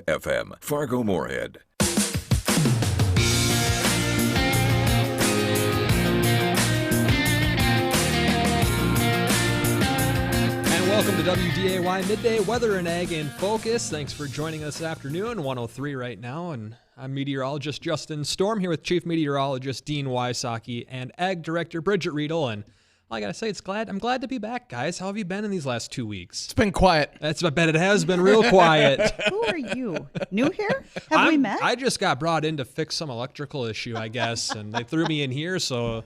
FM, Fargo-Moorhead. Welcome to WDAY Midday Weather and Ag in Focus. Thanks for joining us this afternoon. 103 right now, and I'm meteorologist Justin Storm here with Chief Meteorologist Dean Wysocki and Ag Director Bridgette Readel. And all I gotta say, I'm glad to be back, guys. How have you been in these last 2 weeks? It's been quiet. I bet it has been real quiet. Who are you? New here? Have we met? I just got brought in to fix some electrical issue, I guess, and they threw me in here, so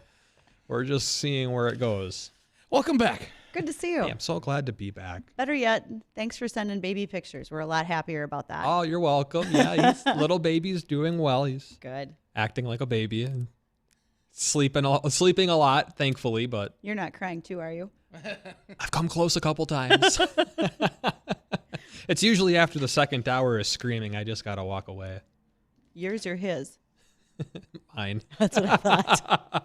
we're just seeing where it goes. Welcome back. Good to see you. Hey, I'm so glad to be back. Better yet, thanks for sending baby pictures. We're a lot happier about that. Oh, you're welcome. Yeah, little baby's doing well. He's good. Acting like a baby and sleeping a lot, thankfully. But you're not crying too, are you? I've come close a couple times. It's usually after the second hour of screaming. I just gotta walk away. Yours or his? Mine. That's what I thought.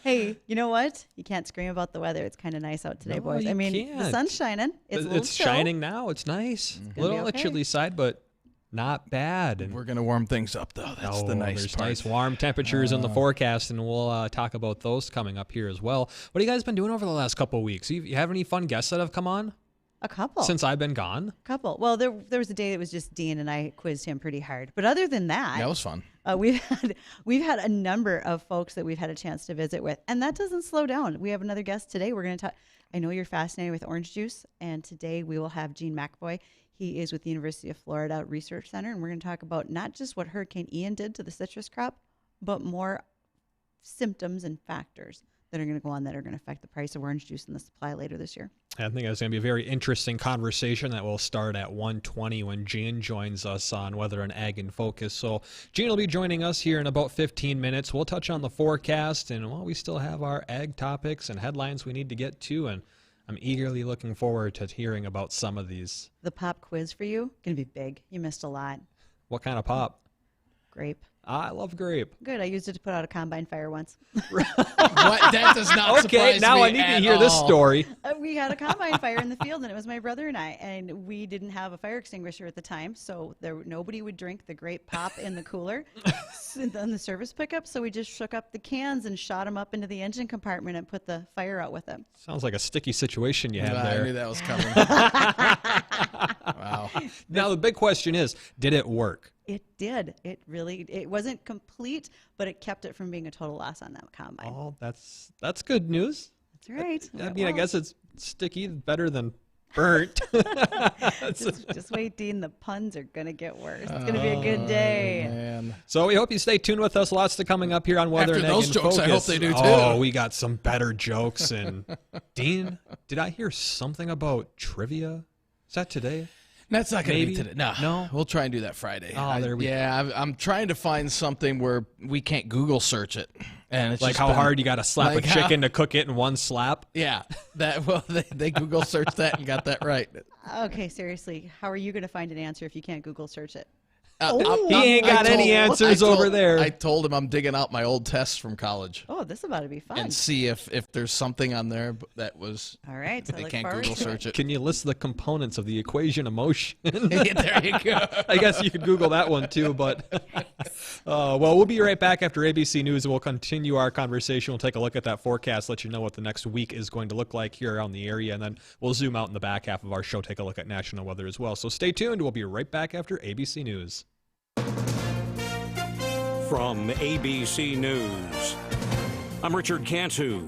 Hey, you know what? You can't scream about the weather. It's kind of nice out today, boys. I mean, can't. The sun's shining. It's shining now. It's nice. A little on the chilly side, but not bad. And we're going to warm things up, though. That's the nice there's part. Nice warm temperatures in the forecast, and we'll talk about those coming up here as well. What have you guys been doing over the last couple of weeks? You have any fun guests that have come on? A couple. Since I've been gone? A couple. Well, there was a day that was just Dean, and I quizzed him pretty hard. But other than that, that was fun. We've had a number of folks that we've had a chance to visit with, and that doesn't slow down. We have another guest today. We're going to talk. I know you're fascinated with orange juice, and today we will have Gene McAvoy. He is with the University of Florida Research Center, and we're going to talk about not just what Hurricane Ian did to the citrus crop, but more symptoms and factors that are going to go on that are going to affect the price of orange juice and the supply later this year. I think it's going to be a very interesting conversation that will start at 1:20 when Gene joins us on Weather and Ag in Focus. So Gene will be joining us here in about 15 minutes. We'll touch on the forecast, and we still have our ag topics and headlines we need to get to, and I'm eagerly looking forward to hearing about some of these. The pop quiz for you, going to be big. You missed a lot. What kind of pop? Grape. I love grape. Good. I used it to put out a combine fire once. What? That does not surprise me. Okay, now I need to hear this story. We had a combine fire in the field, and it was my brother and I, and we didn't have a fire extinguisher at the time, so nobody would drink the grape pop in the cooler on the service pickup, so we just shook up the cans and shot them up into the engine compartment and put the fire out with them. Sounds like a sticky situation you had there. I knew that was coming. Wow. Now the big question is, did it work? It did. It wasn't complete, but it kept it from being a total loss on that combine. Oh, that's good news. That's right. I mean, I guess it's sticky, better than burnt. just wait, Dean. The puns are going to get worse. It's going to be a good day. Man. So we hope you stay tuned with us. Lots to coming up here on Weather and Ag those in jokes, Focus. I hope they do too. Oh, we got some better jokes. And Dean, did I hear something about trivia? Is that today? That's not going to be today. No? We'll try and do that Friday. Oh, there we go. Yeah, I'm trying to find something where we can't Google search it. And it's like just how hard you got to slap a chicken to cook it in one slap? Yeah. They Google searched that and got that right. Okay, seriously. How are you going to find an answer if you can't Google search it? He ain't got any answers over there. I told him I'm digging out my old tests from college. Oh, this is about to be fun. And see if there's something on there that was... All right. So they can't Google search it. Can you list the components of the equation of motion? There you go. I guess you could Google that one too, but... well, we'll be right back after ABC News, and we'll continue our conversation. We'll take a look at that forecast, let you know what the next week is going to look like here around the area, and then we'll zoom out in the back half of our show, take a look at national weather as well. So stay tuned. We'll be right back after ABC News. From ABC News, I'm Richard Cantu.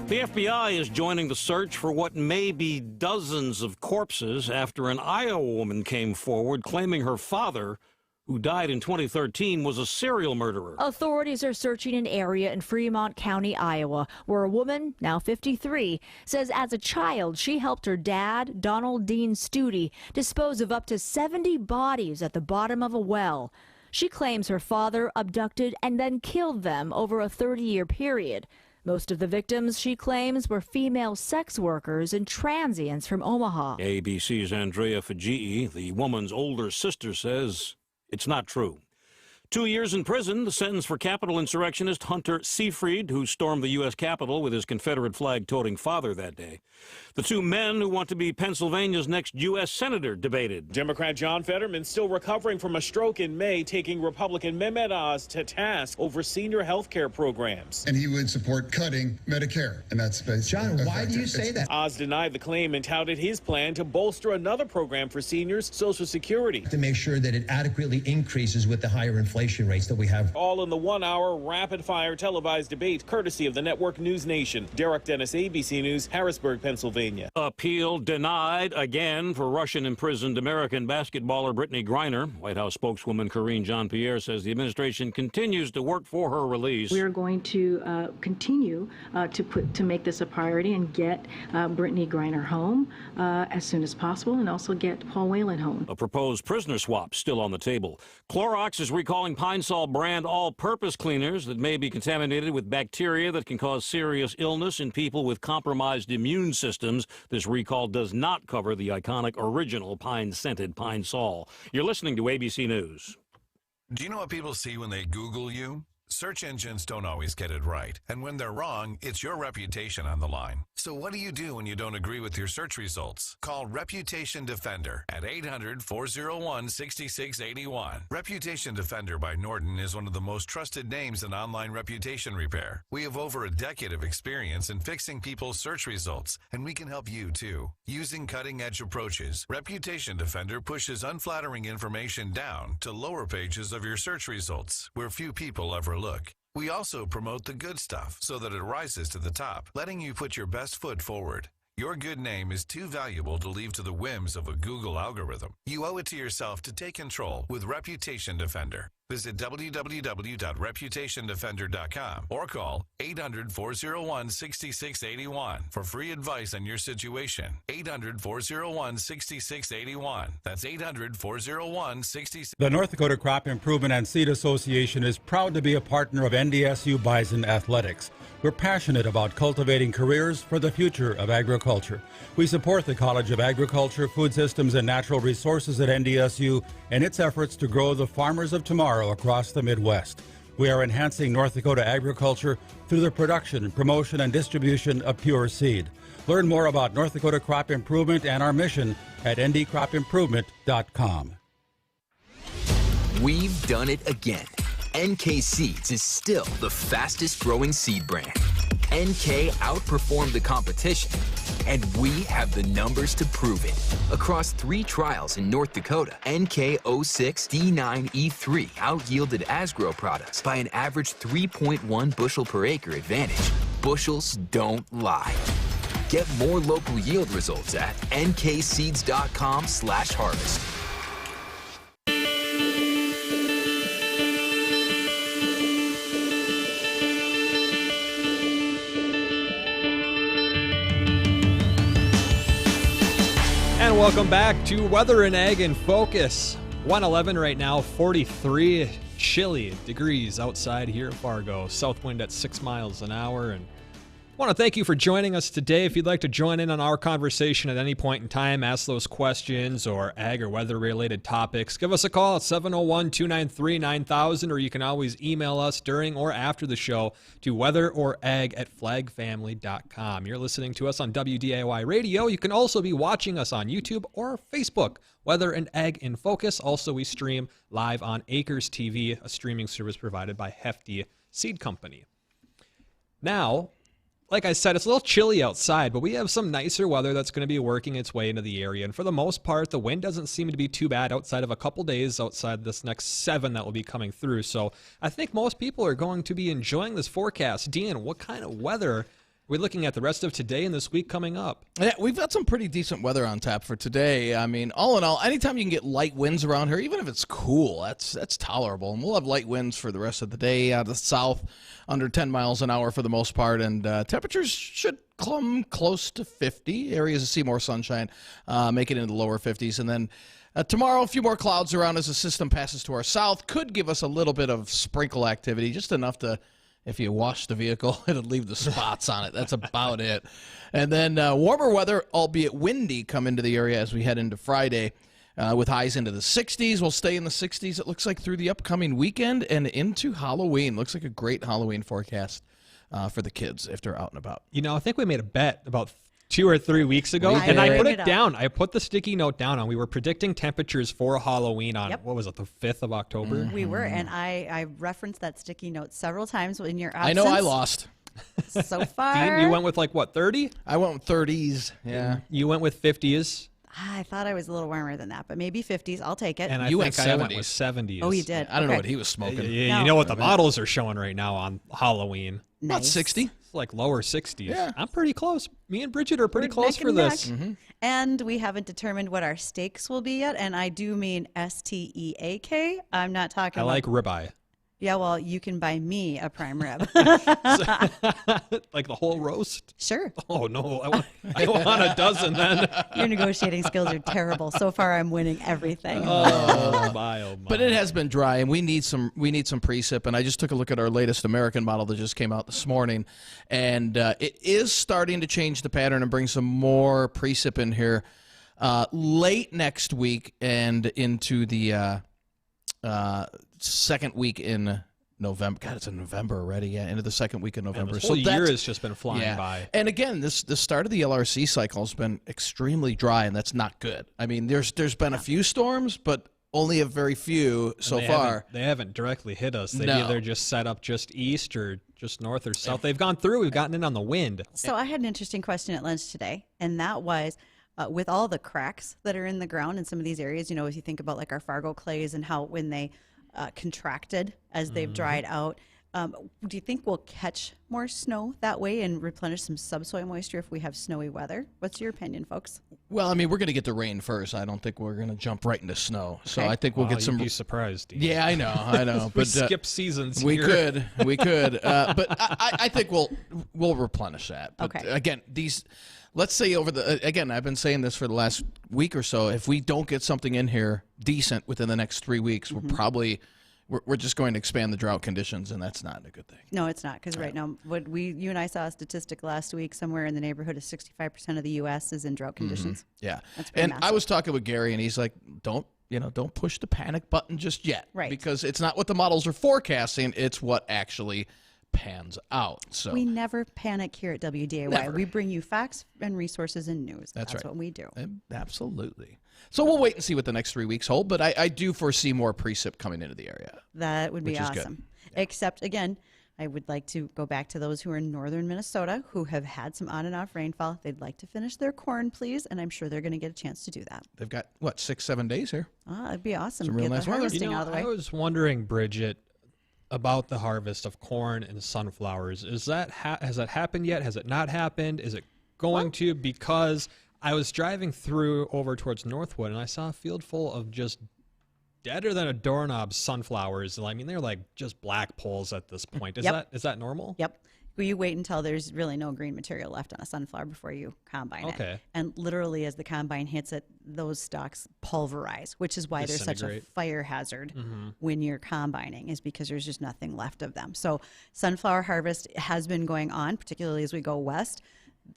The FBI is joining the search for what may be dozens of corpses after an Iowa woman came forward claiming her father, who died in 2013, was a serial murderer. Authorities are searching an area in Fremont County, Iowa, where a woman, now 53, says as a child she helped her dad, Donald Dean Studi, dispose of up to 70 bodies at the bottom of a well. She claims her father abducted and then killed them over a 30-year period. Most of the victims, she claims, were female sex workers and transients from Omaha. ABC's Andrea Fajii, the woman's older sister, says it's not true. 2 years in prison, the sentence for Capitol insurrectionist Hunter Seyfried, who stormed the U.S. Capitol with his Confederate flag-toting father that day. The two men who want to be Pennsylvania's next U.S. Senator debated. Democrat John Fetterman, still recovering from a stroke in May, taking Republican Mehmet Oz to task over senior health care programs. And he would support cutting Medicare. And that's basically John, why do you say that? Oz denied the claim and touted his plan to bolster another program for seniors, Social Security. To make sure that it adequately increases with the higher inflation rates that we have. All in the 1-hour rapid-fire televised debate, courtesy of the network News Nation. Derek Dennis, ABC News, Harrisburg, Pennsylvania. Appeal denied again for Russian-imprisoned American basketballer Brittany Griner. White House spokeswoman Karine Jean-Pierre says the administration continues to work for her release. We are going to continue to make this a priority and get Brittany Griner home as soon as possible, and also get Paul Whelan home. A proposed prisoner swap still on the table. Clorox is recalling Pine Sol brand all-purpose cleaners that may be contaminated with bacteria that can cause serious illness in people with compromised immune systems. This recall does not cover the iconic original pine-scented Pine Sol. You're listening to ABC News. Do you know what people see when they Google you? Search engines don't always get it right, and when they're wrong, it's your reputation on the line. So what do you do when you don't agree with your search results? Call Reputation Defender at 800-401-6681. Reputation Defender by Norton is one of the most trusted names in online reputation repair. We have over a decade of experience in fixing people's search results, and we can help you too. Using cutting-edge approaches, Reputation Defender pushes unflattering information down to lower pages of your search results, where few people ever look. We also promote the good stuff so that it rises to the top, letting you put your best foot forward. Your good name is too valuable to leave to the whims of a Google algorithm. You owe it to yourself to take control with Reputation Defender. Visit www.reputationdefender.com or call 800-401-6681 for free advice on your situation. 800-401-6681. That's 800-401-6681. The North Dakota Crop Improvement and Seed Association is proud to be a partner of NDSU Bison Athletics. We're passionate about cultivating careers for the future of agriculture. We support the College of Agriculture, Food Systems, and Natural Resources at NDSU and its efforts to grow the farmers of tomorrow across the Midwest. We are enhancing North Dakota agriculture through the production, promotion, and distribution of pure seed. Learn more about North Dakota Crop Improvement and our mission at ndcropimprovement.com. We've done it again. NK Seeds is still the fastest growing seed brand. NK outperformed the competition, and we have the numbers to prove it. Across 3 trials in North Dakota, NK06D9E3 out-yielded Asgrow products by an average 3.1 bushel per acre advantage. Bushels don't lie. Get more local yield results at nkseeds.com/harvest. And welcome back to Weather and Ag in Focus. 111 right now, 43 chilly degrees outside here in Fargo. South wind at 6 miles an hour. And I want to thank you for joining us today. If you'd like to join in on our conversation at any point in time, ask those questions or ag or weather-related topics, give us a call at 701-293-9000, or you can always email us during or after the show to weatherorag@flagfamily.com. You're listening to us on WDAY Radio. You can also be watching us on YouTube or Facebook. Weather and Ag in Focus. Also, we stream live on Acres TV, a streaming service provided by Hefty Seed Company. Now, like I said, it's a little chilly outside, but we have some nicer weather that's going to be working its way into the area. And for the most part, the wind doesn't seem to be too bad outside of a couple days outside this next 7 that will be coming through. So I think most people are going to be enjoying this forecast. Dean, what kind of weather are we looking at the rest of today and this week coming up? Yeah, we've got some pretty decent weather on tap for today. I mean, all in all, anytime you can get light winds around here, even if it's cool, that's tolerable. And we'll have light winds for the rest of the day out of the south, under 10 miles an hour for the most part. And temperatures should come close to 50. Areas that see more sunshine make it into the lower 50s. And then tomorrow, a few more clouds around as the system passes to our south. Could give us a little bit of sprinkle activity, just enough to, if you wash the vehicle, it'll leave the spots on it. That's about it. And then warmer weather, albeit windy, come into the area as we head into Friday. with highs into the 60s. We'll stay in the 60s, it looks like, through the upcoming weekend and into Halloween. Looks like a great Halloween forecast for the kids if they're out and about. You know, I think we made a bet about 2 or 3 weeks ago, and I put it down. I put the sticky note down on. We were predicting temperatures for Halloween on, what was it, the 5th of October? We were, and I referenced that sticky note several times in your absence. I know I lost. So far. Dean, you went with like, what, 30? I went with 30s, yeah. You went with 50s? I thought I was a little warmer than that, but maybe 50s. I'll take it. And I went 70s. Oh, you did? I don't know what he was smoking. Yeah, you know what the models are showing right now on Halloween. Nice. About 60. It's like lower 60s. Yeah. I'm pretty close. Me and Bridgette are pretty close neck for and this. neck. And we haven't determined what our steaks will be yet, and I do mean STEAK. I'm not talking I about... like ribeye. Yeah, well, you can buy me a prime rib. Like the whole roast? Sure. Oh, no. I want a dozen then. Your negotiating skills are terrible. So far, I'm winning everything. Oh, my, oh, my. But it has been dry, and we need some precip. And I just took a look at our latest American model that just came out this morning, and it is starting to change the pattern and bring some more precip in here late next week and into the second week in November. God, it's in November already. Yeah, into the second week in November. The whole year has just been flying by. And again, the start of the LRC cycle has been extremely dry, and that's not good. I mean, there's been a few storms, but only a very few so far. They haven't directly hit us. They've No. either just set up just east or just north or south. They've gone through. We've gotten in on the wind. So I had an interesting question at lunch today, and that was with all the cracks that are in the ground in some of these areas, you know, if you think about like our Fargo clays and how when they contracted as they've dried out, do you think we'll catch more snow that way and replenish some subsoil moisture if we have snowy weather? What's your opinion, folks? Well, I mean, we're going to get the rain first. I don't think we're going to jump right into snow. So I think we'll get some. You'd be surprised. Dean. Yeah, I know. We But skip seasons. we here. could. But I think we'll replenish that. But Okay. again, let's say over again, I've been saying this for the last week or so. If we don't get something in here decent within the next 3 weeks, we're just going to expand the drought conditions, and that's not a good thing. No, it's not, because right now, you and I saw a statistic last week somewhere in the neighborhood of 65% of the U.S. is in drought conditions. Yeah, That's pretty and massive. I was talking with Gary, and he's like, don't push the panic button just yet, Right? Because it's not what the models are forecasting; it's what actually pans out. So We never panic here at WDAY. Never. We bring you facts and resources and news. That's right. what we do. Absolutely. So we'll wait and see what the next 3 weeks hold, but I do foresee more precip coming into the area. That would be which is good. awesome. Except, again, I would like to go back to those who are in northern Minnesota who have had some on and off rainfall. They'd like to finish their corn, please, and I'm sure they're going to get a chance to do that. They've got, 6-7 days here? It'd be awesome. Some real Get nice the weather. harvesting out of the way. I was wondering, Bridgette, about the harvest of corn and sunflowers. Has that happened yet? Has it not happened? Is it going to? Because I was driving through over towards Northwood, and I saw a field full of just deader than a doorknob sunflowers. I mean, they're like just black poles at this point. Is that normal? Yep. You wait until there's really no green material left on a sunflower before you combine it. Okay. And literally as the combine hits it, those stalks pulverize, which is why there's such a Disintegrate. fire hazard when you're combining, is because there's just nothing left of them. So sunflower harvest has been going on, particularly as we go west.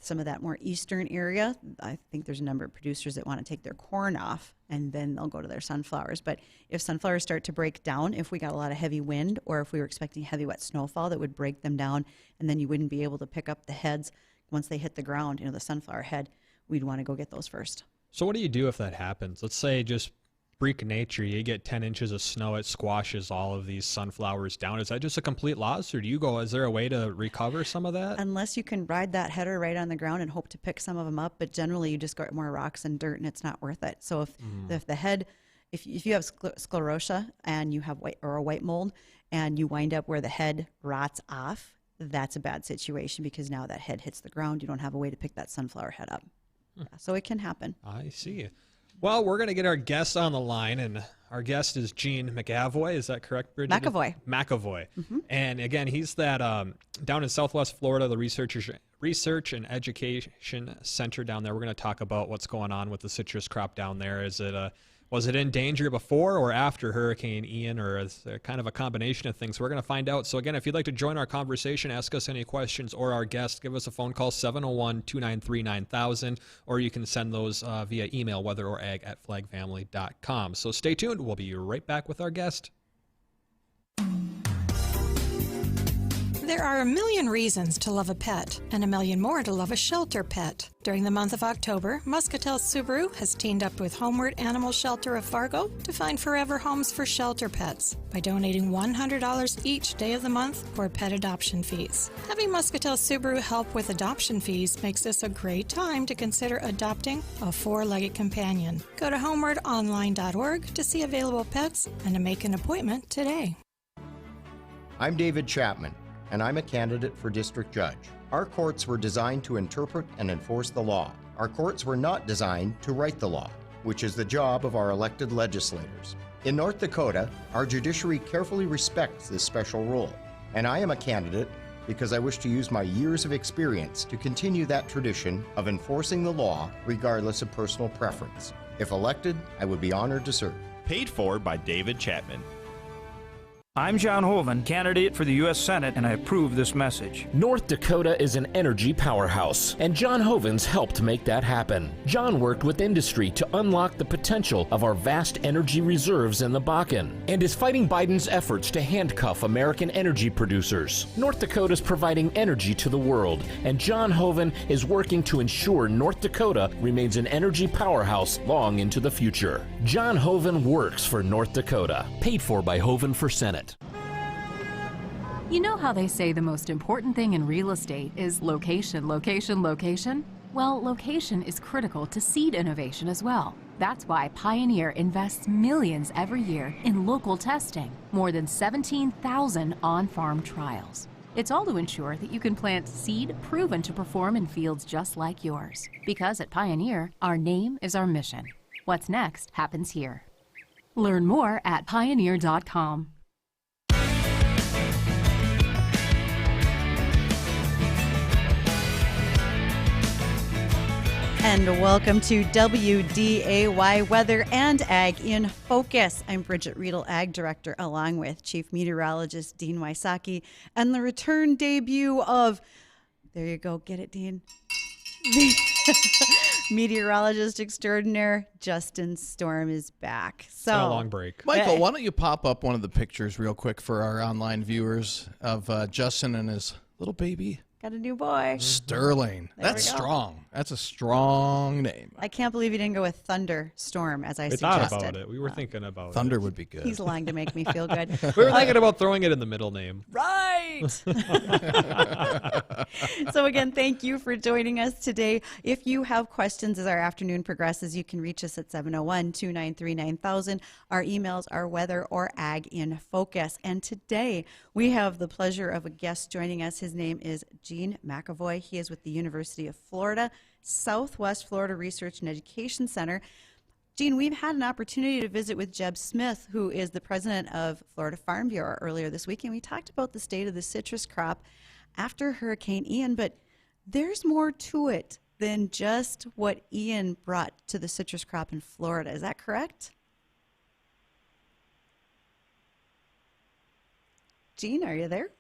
Some of that more eastern area, I think there's a number of producers that want to take their corn off and then they'll go to their sunflowers. But if sunflowers start to break down, if we got a lot of heavy wind or if we were expecting heavy wet snowfall, that would break them down and then you wouldn't be able to pick up the heads once they hit the ground, the sunflower head, we'd want to go get those first. So what do you do if that happens? Let's say just freak nature, you get 10 inches of snow, it squashes all of these sunflowers down. Is that just a complete loss, or is there a way to recover some of that? Unless you can ride that header right on the ground and hope to pick some of them up, but generally you just got more rocks and dirt and it's not worth it. So if the head, if you have sclerotia and you have a white mold and you wind up where the head rots off, that's a bad situation because now that head hits the ground, you don't have a way to pick that sunflower head up. Yeah, so it can happen. I see. Well, we're going to get our guest on the line, and our guest is Gene McAvoy. Is that correct, Bridgette? McAvoy. And again, he's that down in Southwest Florida, the Research and Education Center down there. We're going to talk about what's going on with the citrus crop down there. Is it Was it in danger before or after Hurricane Ian, or is it kind of a combination of things? We're going to find out. So again, if you'd like to join our conversation, ask us any questions, or our guest, give us a phone call, 701-293-9000, or you can send those via email, weatherorag@flagfamily.com. So stay tuned. We'll be right back with our guest. There are a million reasons to love a pet, and a million more to love a shelter pet. During the month of October, Muscatel Subaru has teamed up with Homeward Animal Shelter of Fargo to find forever homes for shelter pets by donating $100 each day of the month for pet adoption fees. Having Muscatel Subaru help with adoption fees makes this a great time to consider adopting a four-legged companion. Go to homewardonline.org to see available pets and to make an appointment today. I'm David Chapman, and I'm a candidate for district judge. Our courts were designed to interpret and enforce the law. Our courts were not designed to write the law, which is the job of our elected legislators. In North Dakota, our judiciary carefully respects this special role, and I am a candidate because I wish to use my years of experience to continue that tradition of enforcing the law regardless of personal preference. If elected, I would be honored to serve. Paid for by David Chapman. I'm John Hoeven, candidate for the U.S. Senate, and I approve this message. North Dakota is an energy powerhouse, and John Hoeven's helped make that happen. John worked with industry to unlock the potential of our vast energy reserves in the Bakken, and is fighting Biden's efforts to handcuff American energy producers. North Dakota is providing energy to the world, and John Hoeven is working to ensure North Dakota remains an energy powerhouse long into the future. John Hoeven works for North Dakota. Paid for by Hoeven for Senate. You know how they say the most important thing in real estate is location, location, location? Well, location is critical to seed innovation as well. That's why Pioneer invests millions every year in local testing, more than 17,000 on-farm trials. It's all to ensure that you can plant seed proven to perform in fields just like yours. Because at Pioneer, our name is our mission. What's next happens here. Learn more at pioneer.com. And welcome to WDAY Weather and Ag in Focus. I'm Bridgette, Readel Ag Director, along with Chief Meteorologist Dean Wysocki, and the return debut of, there you go, get it, Dean, Meteorologist extraordinaire Justin Storm is back. So It's been a long break. Michael, why don't you pop up one of the pictures real quick for our online viewers of Justin and his little baby? Got a new boy. Sterling. There That's we go. strong. That's a strong name. I can't believe you didn't go with Thunderstorm, as I We suggested. thought about it. We were thinking about Thunder it. would be good. He's lying to make me feel good. We were thinking about throwing it in the middle name. Right. So again, thank you for joining us today. If you have questions as our afternoon progresses, you can reach us at 701-293-9000. Our emails are weather or ag in focus. And today we have the pleasure of a guest joining us. His name is Gene McAvoy. He is with the University of Florida, Southwest Florida Research and Education Center. Gene, we've had an opportunity to visit with Jeb Smith, who is the president of Florida Farm Bureau, earlier this week, and we talked about the state of the citrus crop after Hurricane Ian, but there's more to it than just what Ian brought to the citrus crop in Florida. Is that correct? Gene, are you there?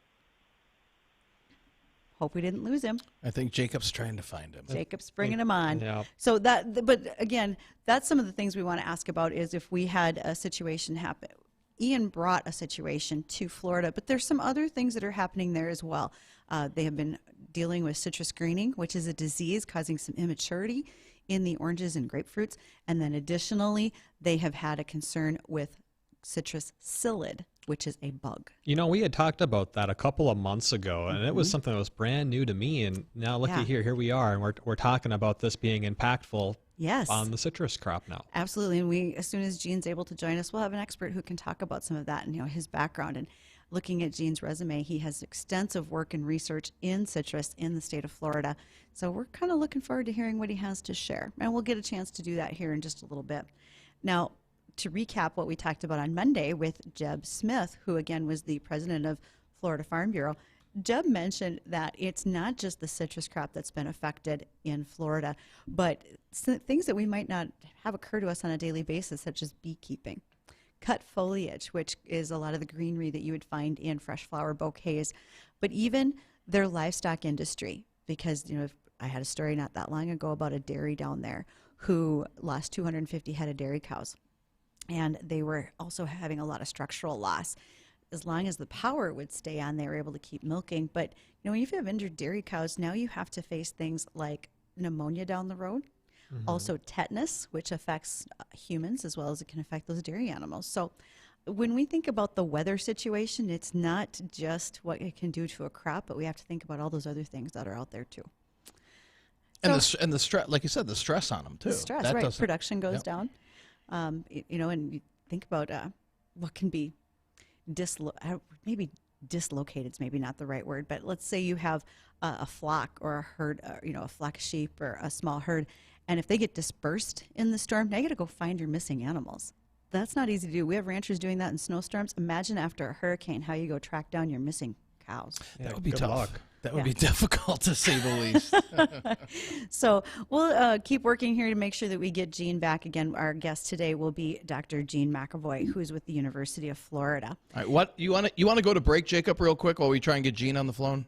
Hope we didn't lose him. I think Jacob's trying to find him. Jacob's bringing him on. Yeah. So but again, that's some of the things we want to ask about is if we had a situation happen. Ian brought a situation to Florida, but there's some other things that are happening there as well. They have been dealing with citrus greening, which is a disease causing some immaturity in the oranges and grapefruits. And then additionally, they have had a concern with citrus psyllid, which is a bug. You know, we had talked about that a couple of months ago, and it was something that was brand new to me. And now looky here we are, and we're talking about this being impactful on the citrus crop now. Absolutely. And as soon as Gene's able to join us, we'll have an expert who can talk about some of that and, his background. And looking at Gene's resume, he has extensive work and research in citrus in the state of Florida. So we're kind of looking forward to hearing what he has to share. And we'll get a chance to do that here in just a little bit. Now, to recap what we talked about on Monday with Jeb Smith, who again was the president of Florida Farm Bureau, Jeb mentioned that it's not just the citrus crop that's been affected in Florida, but things that we might not have occur to us on a daily basis, such as beekeeping. Cut foliage, which is a lot of the greenery that you would find in fresh flower bouquets, but even their livestock industry, because I had a story not that long ago about a dairy down there who lost 250 head of dairy cows, and they were also having a lot of structural loss. As long as the power would stay on, they were able to keep milking. But when you have injured dairy cows, now you have to face things like pneumonia down the road, also tetanus, which affects humans as well as it can affect those dairy animals. So when we think about the weather situation, it's not just what it can do to a crop, but we have to think about all those other things that are out there too. And the stress, like you said, the stress on them too. The stress, that right? Production goes down. And you think about what can be maybe dislocated is maybe not the right word, but let's say you have a flock or a herd, a flock of sheep or a small herd, and if they get dispersed in the storm, now you got to go find your missing animals. That's not easy to do. We have ranchers doing that in snowstorms. Imagine after a hurricane how you go track down your missing cows. That would be tough. Luck. That would be difficult, to say the least. So we'll keep working here to make sure that we get Gene back again. Our guest today will be Dr. Gene McAvoy, who is with the University of Florida. All right, what you want to go to break, Jacob, real quick while we try and get Gene on the phone?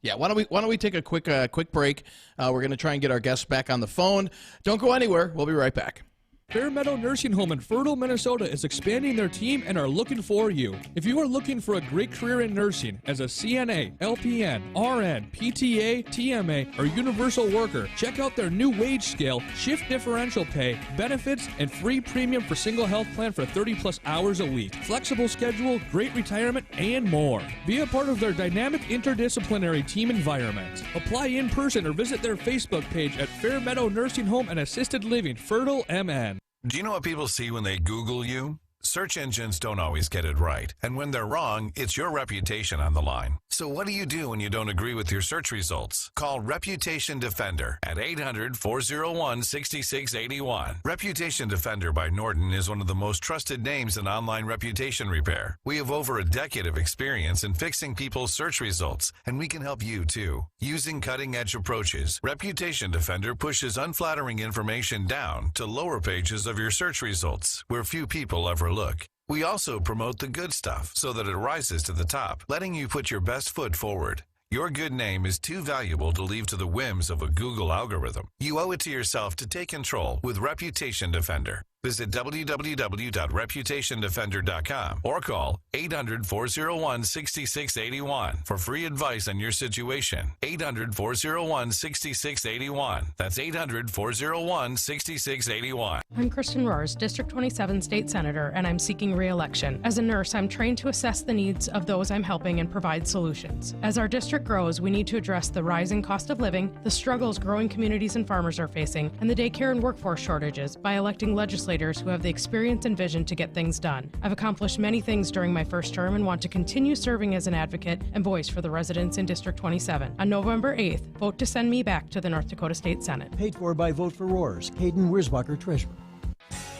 Yeah, why don't we take a quick break? We're going to try and get our guests back on the phone. Don't go anywhere. We'll be right back. Fair Meadow Nursing Home in Fertile, Minnesota is expanding their team and are looking for you. If you are looking for a great career in nursing as a CNA, LPN, RN, PTA, TMA, or universal worker, check out their new wage scale, shift differential pay, benefits, and free premium for single health plan for 30-plus hours a week. Flexible schedule, great retirement, and more. Be a part of their dynamic interdisciplinary team environment. Apply in person or visit their Facebook page at Fair Meadow Nursing Home and Assisted Living, Fertile, MN. Do you know what people see when they Google you? Search engines don't always get it right. And when they're wrong, it's your reputation on the line. So what do you do when you don't agree with your search results? Call Reputation Defender at 800-401-6681. Reputation Defender by Norton is one of the most trusted names in online reputation repair. We have over a decade of experience in fixing people's search results, and we can help you too. Using cutting-edge approaches, Reputation Defender pushes unflattering information down to lower pages of your search results, where few people ever look. We also promote the good stuff so that it rises to the top, letting you put your best foot forward. Your good name is too valuable to leave to the whims of a Google algorithm. You owe it to yourself to take control with Reputation Defender. Visit www.reputationdefender.com or call 800-401-6681 for free advice on your situation. 800-401-6681. That's 800-401-6681. I'm Kristen Roars, District 27 State Senator, and I'm seeking re-election. As a nurse, I'm trained to assess the needs of those I'm helping and provide solutions. As our district grows, we need to address the rising cost of living, the struggles growing communities and farmers are facing, and the daycare and workforce shortages by electing legislators who have the experience and vision to get things done. I've accomplished many things during my first term and want to continue serving as an advocate and voice for the residents in District 27. On November 8th, vote to send me back to the North Dakota State Senate. Paid for by Vote for Roars. Hayden Wiersbacher, Treasurer.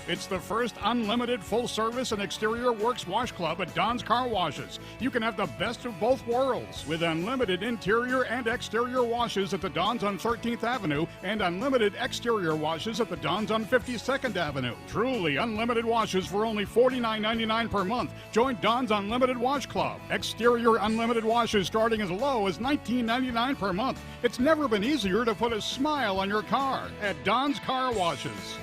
It's the first unlimited full-service and exterior works wash club at Don's Car Washes. You can have the best of both worlds with unlimited interior and exterior washes at the Don's on 13th Avenue and unlimited exterior washes at the Don's on 52nd Avenue. Truly unlimited washes for only $49.99 per month. Join Don's Unlimited Wash Club. Exterior unlimited washes starting as low as $19.99 per month. It's never been easier to put a smile on your car at Don's Car Washes.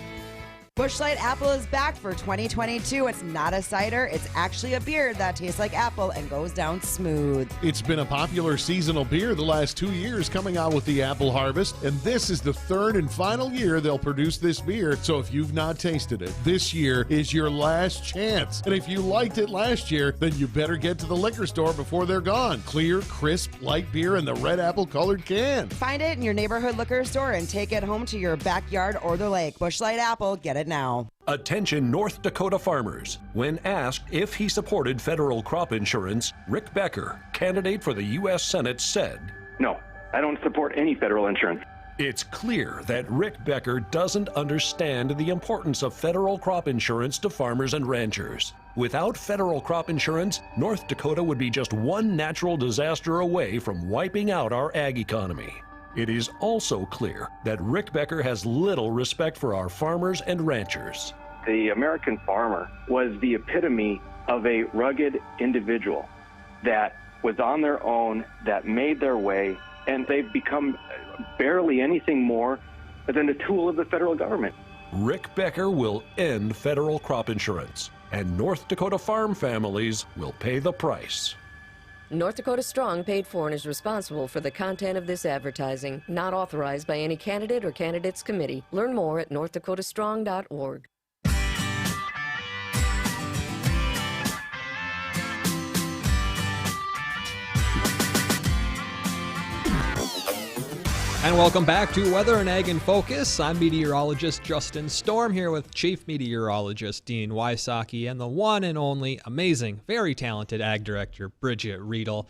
Busch Light Apple is back for 2022. It's not a cider. It's actually a beer that tastes like apple and goes down smooth. It's been a popular seasonal beer the last 2 years coming out with the apple harvest, and this is the third and final year they'll produce this beer. So if you've not tasted it, this year is your last chance. And if you liked it last year, then you better get to the liquor store before they're gone. Clear, crisp, light beer in the red apple colored can. Find it in your neighborhood liquor store and take it home to your backyard or the lake. Busch Light Apple, get it now. Attention North Dakota farmers. When asked if he supported federal crop insurance, Rick Becker, candidate for the U.S. Senate, said, "No, I don't support any federal insurance." It's clear that Rick Becker doesn't understand the importance of federal crop insurance to farmers and ranchers. Without federal crop insurance, North Dakota would be just one natural disaster away from wiping out our ag economy. It is also clear that Rick Becker has little respect for our farmers and ranchers. The American farmer was the epitome of a rugged individual that was on their own, that made their way, and they've become barely anything more than a tool of the federal government. Rick Becker will end federal crop insurance, and North Dakota farm families will pay the price. North Dakota Strong, paid for and is responsible for the content of this advertising, not authorized by any candidate or candidates committee. Learn more at northdakotastrong.org. And welcome back to Weather and Ag in Focus. I'm meteorologist Justin Storm here with Chief Meteorologist Dean Wysocki and the one and only amazing, very talented Ag Director Bridgette Readel.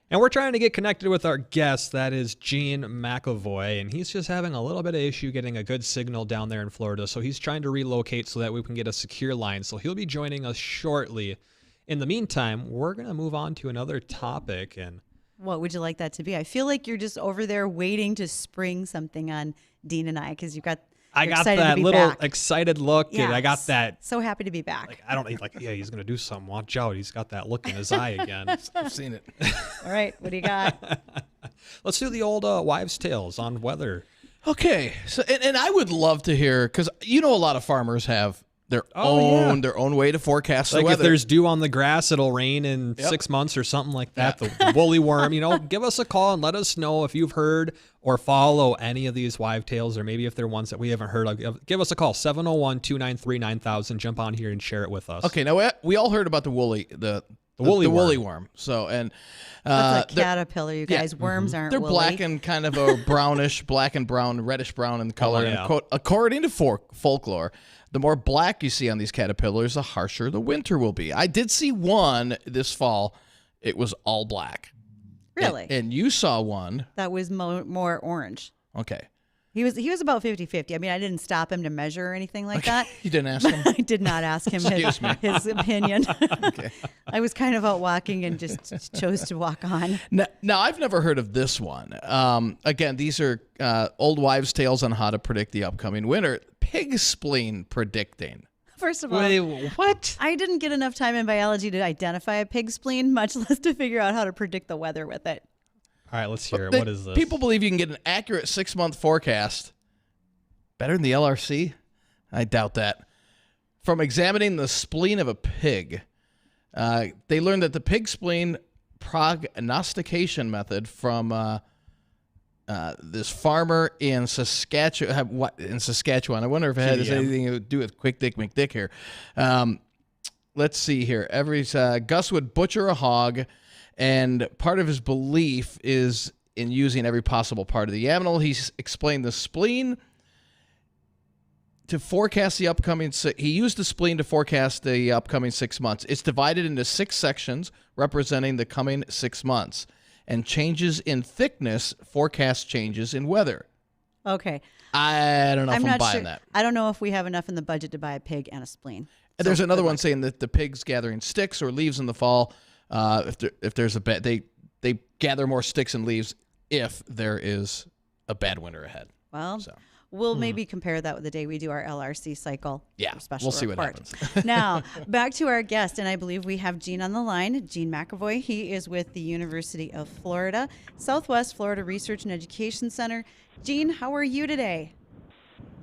And we're trying to get connected with our guest, that is Gene McAvoy, and he's just having a little bit of issue getting a good signal down there in Florida, so he's trying to relocate so that we can get a secure line. So he'll be joining us shortly. In the meantime, we're going to move on to another topic. And what would you like that to be? I feel like you're just over there waiting to spring something on Dean and I, because you've got. I got that little excited look, yeah, and I got that. So happy to be back. Like, I don't need yeah, he's gonna do something. Watch out, he's got that look in his eye again. I've seen it. All right, what do you got? Let's do the old wives' tales on weather. Okay, so and I would love to hear, because a lot of farmers have their own way to forecast the weather. Like if there's dew on the grass, it'll rain in 6 months or something like that. Yeah. The woolly worm, give us a call and let us know if you've heard or follow any of these wives' tales, or maybe if they're ones that we haven't heard of. Give us a call, 701-293-9000. Jump on here and share it with us. Okay, now we all heard about the woolly worm. So that's a caterpillar, you guys. Yeah. Worms aren't They're woolly. Black and kind of a brownish, black and brown, reddish brown in color. And according to folklore, the more black you see on these caterpillars, the harsher the winter will be. I did see one this fall. It was all black. Really? And you saw one. That was more orange. Okay. He was about 50-50. I mean, I didn't stop him to measure or anything like that. You didn't ask him? I did not ask him his opinion. Okay. I was kind of out walking and just chose to walk on. Now, I've never heard of this one. Again, these are old wives' tales on how to predict the upcoming winter. Pig spleen predicting. First of all, wait, what? I didn't get enough time in biology to identify a pig spleen, much less to figure out how to predict the weather with it. All right, let's hear it. What is this? People believe you can get an accurate 6-month forecast. Better than the LRC? I doubt that. From examining the spleen of a pig, they learned that the pig spleen prognostication method from this farmer in Saskatchewan. I wonder if it has anything to do with Quick Dick McDick here. Let's see here. Gus would butcher a hog, and part of his belief is in using every possible part of the animal. He's explained the spleen to forecast the upcoming. He used the spleen to forecast the upcoming 6 months. It's divided into 6 sections representing the coming 6 months, and changes in thickness forecast changes in weather. Okay. I don't know if I'm buying that. I don't know if we have enough in the budget to buy a pig and a spleen. And there's another one saying that the pig's gathering sticks or leaves in the fall. If there's a bad, they gather more sticks and leaves if there is a bad winter ahead. Well, we'll maybe compare that with the day we do our LRC cycle. Yeah, special we'll see report. what happens. Now, back to our guest, and I believe we have Gene on the line. Gene McAvoy. He is with the University of Florida, Southwest Florida Research and Education Center. Gene, how are you today?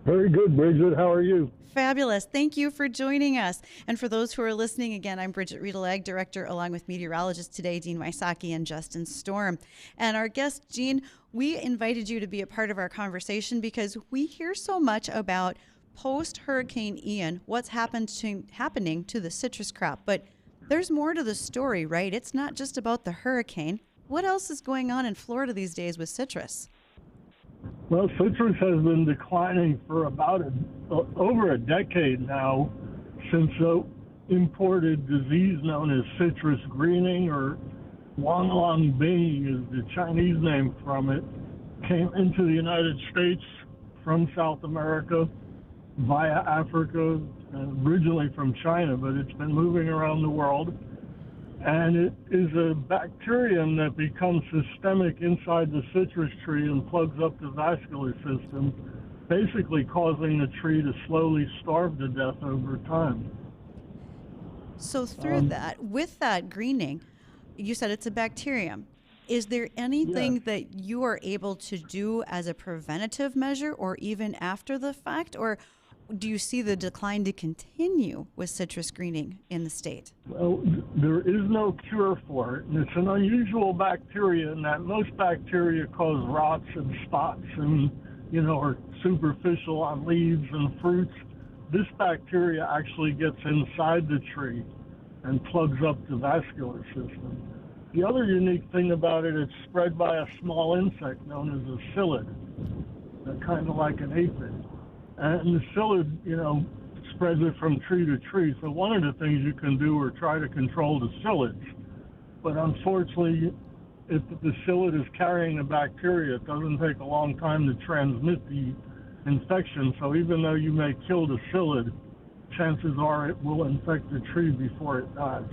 Very good, Bridgette. How are you? Fabulous. Thank you for joining us. And for those who are listening, again, I'm Bridgette Readel, Ag Director, along with meteorologist today, Dean Wysocki and Justin Storm. And our guest, Gene, we invited you to be a part of our conversation because we hear so much about post-Hurricane Ian, what's happening to the citrus crop. But there's more to the story, right? It's not just about the hurricane. What else is going on in Florida these days with citrus? Well, citrus has been declining for about over a decade now, since the imported disease known as citrus greening, or Long Bing is the Chinese name from it, came into the United States from South America via Africa, originally from China, but it's been moving around the world. And it is a bacterium that becomes systemic inside the citrus tree and plugs up the vascular system, basically causing the tree to slowly starve to death over time. So through that, with that greening, you said it's a bacterium. Is there anything that you are able to do as a preventative measure or even after the fact? Or do you see the decline to continue with citrus greening in the state? Well, there is no cure for it. And it's an unusual bacteria in that most bacteria cause rots and spots and, are superficial on leaves and fruits. This bacteria actually gets inside the tree and plugs up the vascular system. The other unique thing about it, it's spread by a small insect known as a psyllid, kind of like an aphid. And the psyllid, spreads it from tree to tree. So one of the things you can do is try to control the psyllids. But unfortunately, if the psyllid is carrying the bacteria, it doesn't take a long time to transmit the infection. So even though you may kill the psyllid, chances are it will infect the tree before it dies.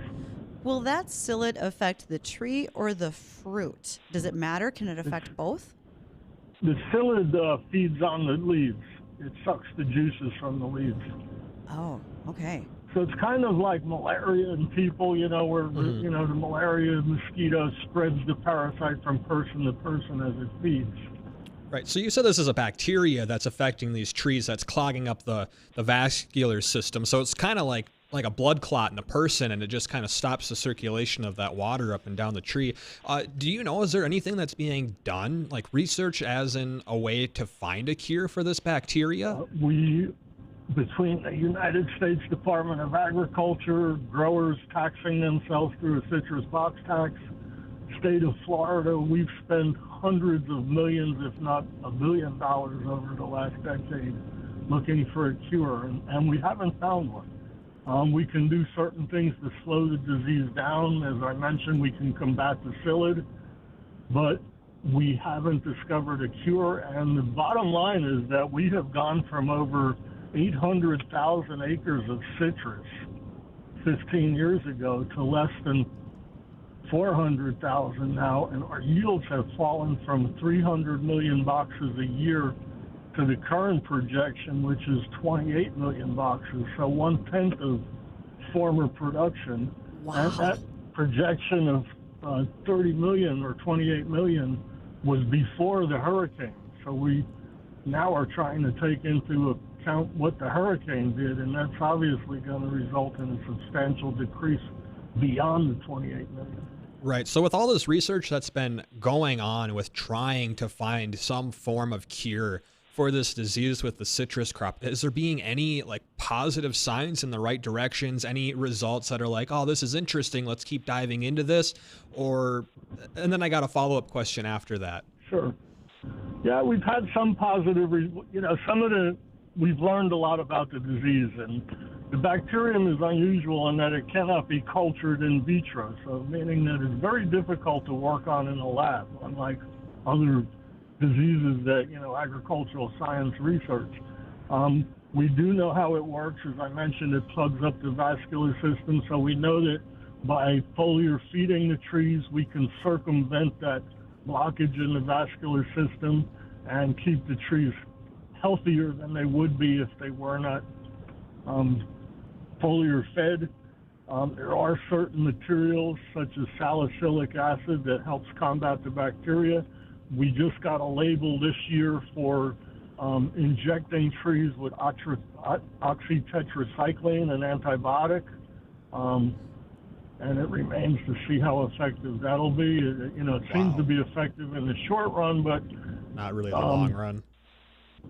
Will that psyllid affect the tree or the fruit? Does it matter? Can it affect both? The psyllid feeds on the leaves. It sucks the juices from the leaves. Oh, okay. So it's kind of like malaria in people, where, the malaria mosquito spreads the parasite from person to person as it feeds. Right. So you said this is a bacteria that's affecting these trees that's clogging up the vascular system. So it's kind of like a blood clot in a person, and it just kind of stops the circulation of that water up and down the tree. Do you know, is there anything that's being done, like research as in a way to find a cure for this bacteria? Between the United States Department of Agriculture, growers taxing themselves through a citrus box tax, state of Florida, we've spent hundreds of millions, if not $1 billion over the last decade looking for a cure, and we haven't found one. We can do certain things to slow the disease down. As I mentioned, we can combat the psyllid, but we haven't discovered a cure. And the bottom line is that we have gone from over 800,000 acres of citrus 15 years ago to less than 400,000 now, and our yields have fallen from 300 million boxes a year to the current projection, which is 28 million boxes, so 1/10 of former production. Wow. And that projection of 30 million or 28 million was before the hurricane. So we now are trying to take into account what the hurricane did, and that's obviously going to result in a substantial decrease beyond the 28 million. Right. So with all this research that's been going on with trying to find some form of cure for this disease with the citrus crop, is there being any positive signs in the right directions, any results that are like, oh, this is interesting, let's keep diving into this? And then I got a follow-up question after that. Sure. Yeah, we've had some positive, we've learned a lot about the disease, and the bacterium is unusual in that it cannot be cultured in vitro, so meaning that it's very difficult to work on in a lab, unlike other diseases that, agricultural science research. We do know how it works. As I mentioned, it plugs up the vascular system, so we know that by foliar feeding the trees, we can circumvent that blockage in the vascular system and keep the trees healthier than they would be if they were not foliar fed. There are certain materials such as salicylic acid that helps combat the bacteria. We just got a label this year for injecting trees with oxytetracycline, an antibiotic, and it remains to see how effective that'll be. It seems to be effective in the short run, but not really the long run.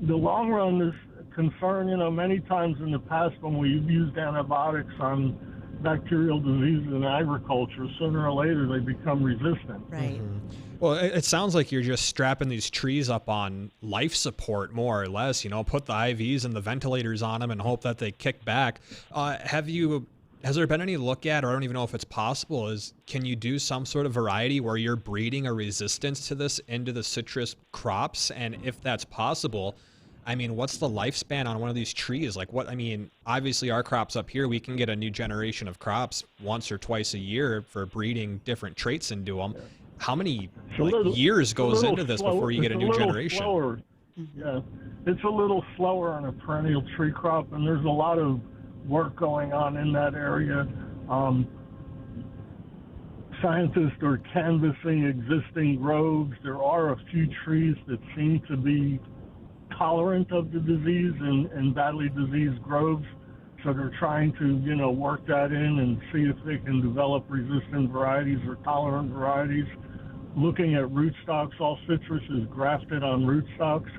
The long run is a concern. Many times in the past when we've used antibiotics on bacterial diseases in agriculture, sooner or later they become resistant. Right. Mm-hmm. Well, it sounds like you're just strapping these trees up on life support, more or less, put the IVs and the ventilators on them and hope that they kick back. Have you has there been any look at, or I don't even know if it's possible, is can you do some sort of variety where you're breeding a resistance to this into the citrus crops? And if that's possible, I mean, what's the lifespan on one of these trees? Like what, I mean, obviously our crops up here, we can get a new generation of crops once or twice a year for breeding different traits into them. How many years goes into this before you get a new generation? Slower. Yeah, it's a little slower on a perennial tree crop, and there's a lot of work going on in that area. Scientists are canvassing existing groves. There are a few trees that seem to be tolerant of the disease in badly diseased groves, so they're trying to, work that in and see if they can develop resistant varieties or tolerant varieties. Looking at rootstocks, all citrus is grafted on rootstocks,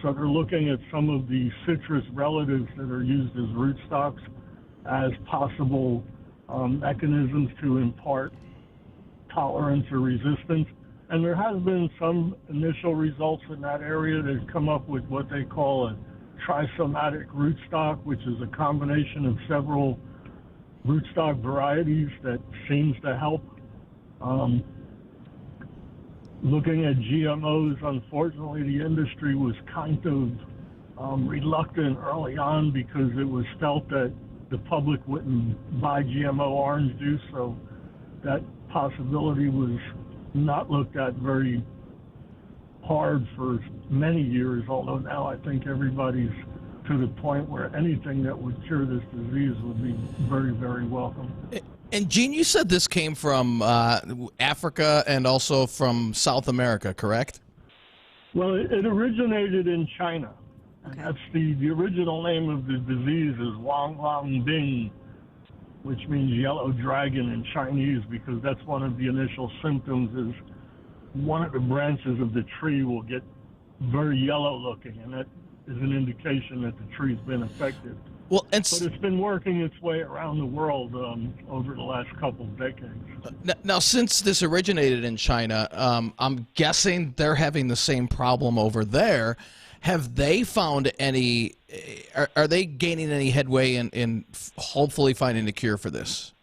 so they're looking at some of the citrus relatives that are used as rootstocks as possible mechanisms to impart tolerance or resistance. And there has been some initial results in that area. They've come up with what they call a trisomatic rootstock, which is a combination of several rootstock varieties that seems to help. Looking at GMOs, unfortunately, the industry was kind of reluctant early on because it was felt that the public wouldn't buy GMO orange juice, so that possibility was not looked at very hard for many years, although now I think everybody's to the point where anything that would cure this disease would be very, very welcome. And Gene, you said this came from Africa and also from South America, correct? Well, it originated in China. Okay. That's the original name of the disease is Wang Lang Bing, which means yellow dragon in Chinese, because that's one of the initial symptoms is one of the branches of the tree will get very yellow looking, and that is an indication that the tree's been affected. Well, but it's been working its way around the world over the last couple of decades. Now, since this originated in China, I'm guessing they're having the same problem over there. Have they found any, are they gaining any headway in hopefully finding a cure for this?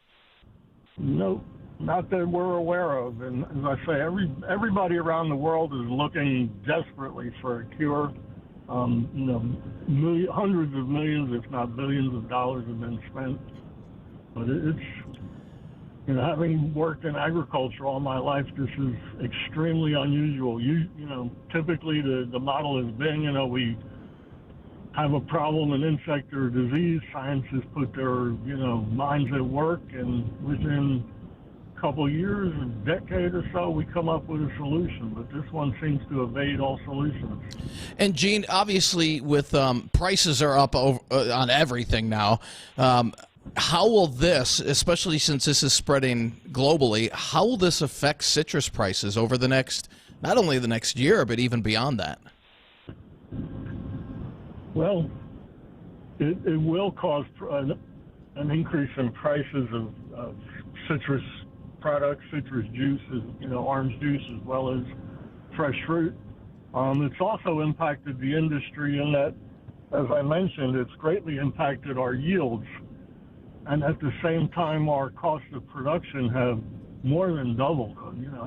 No, not that we're aware of. And as I say, everybody around the world is looking desperately for a cure. Hundreds of millions, if not billions of dollars have been spent. But it's, having worked in agriculture all my life, this is extremely unusual. Typically the model has been, we have a problem, an insect or a disease, scientists put their, minds at work, and within couple years, a decade or so, we come up with a solution, but this one seems to evade all solutions. And Gene, obviously, with prices are up on everything now, how will this, especially since this is spreading globally, how will this affect citrus prices over the next, not only the next year, but even beyond that? Well, it will cause an increase in prices of citrus products, citrus juices, orange juice, as well as fresh fruit. It's also impacted the industry in that, as I mentioned, it's greatly impacted our yields. And at the same time, our cost of production have more than doubled,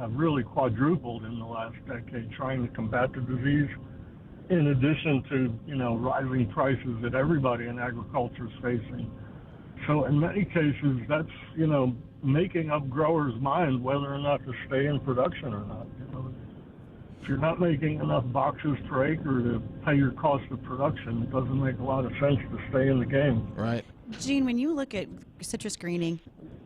have really quadrupled in the last decade trying to combat the disease, in addition to, rising prices that everybody in agriculture is facing. So in many cases, that's, making up growers' mind whether or not to stay in production or not. If you're not making enough boxes per acre to pay your cost of production, it doesn't make a lot of sense to stay in the game. Right. Gene, when you look at citrus greening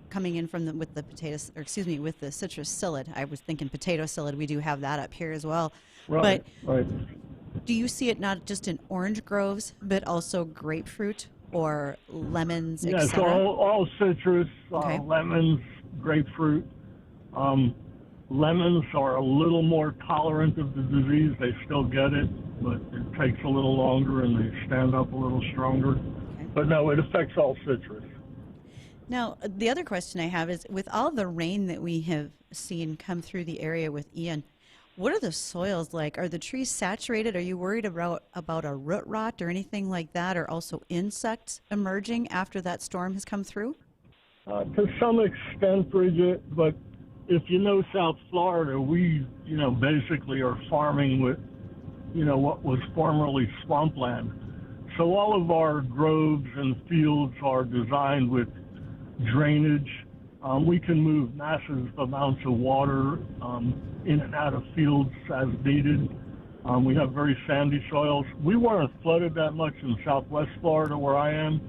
coming in from with the citrus psyllid, I was thinking potato psyllid. We do have that up here as well. Right. Right. Do you see it not just in orange groves, but also grapefruit or lemons, yes, etc.? all citrus, okay. Lemons, grapefruit. Lemons are a little more tolerant of the disease. They still get it, but it takes a little longer and they stand up a little stronger. Okay. But no, it affects all citrus. Now, the other question I have is, with all the rain that we have seen come through the area with Ian, what are the soils like? Are the trees saturated? Are you worried about a root rot or anything like that, or also insects emerging after that storm has come through? To some extent, Bridgette, but if you know South Florida, we, basically are farming with, what was formerly swampland. So all of our groves and fields are designed with drainage. We can move massive amounts of water in and out of fields as needed. We have very sandy soils. We weren't flooded that much in southwest Florida where I am.